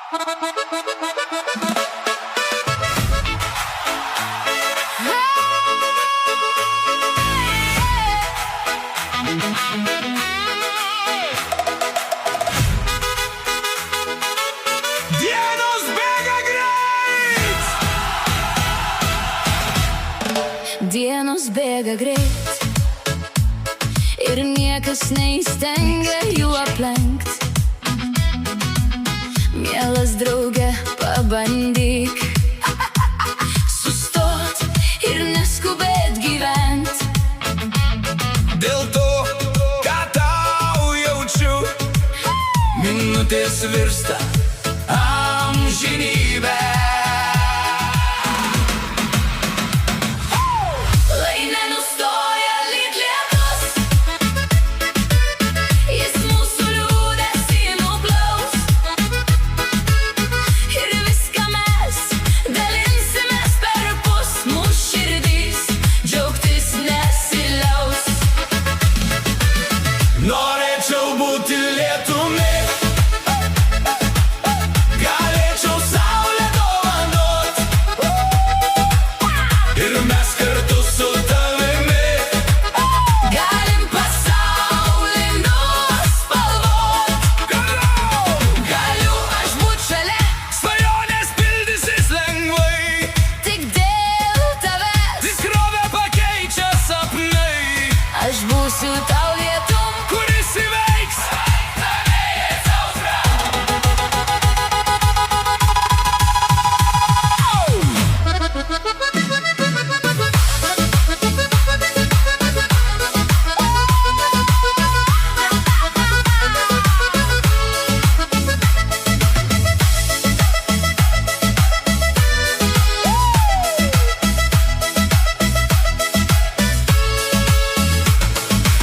Dienos bėga greit. Dienos bėga greit ir niekas neįstengia jų aplenkt. Mielas drauge, pabandyk sustot ir neskubėt gyvent. Dėl to, ką tau jaučiu, minutės virsta amžinybę. Lai nenustoja lyg lietus, jis mūsų liūdesį nuplaus. Ir viską mes dalinsimės perpus, mūsų širdys džiaugtis nesiliaus. Norėčiau būti lietumi, galėčiau saulę dovanot, ir mes kartu su tavimi Galim pasaulį nuspalvot. Galiu aš būt šalia, svajonės pildysis lengvai, tik dėl tavęs. tikrovę pakeičia sapnai, Aš būsiu tau lietum, kuris įveiks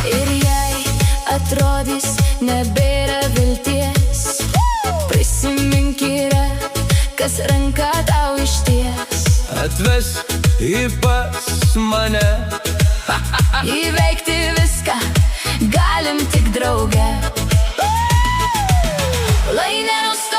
ir jei atrodys nebėra vilties, prisimink yra, kas ranką tau išties. atvesk į pas mane. Įveikti viską galim tik drauge. Lai nenustoja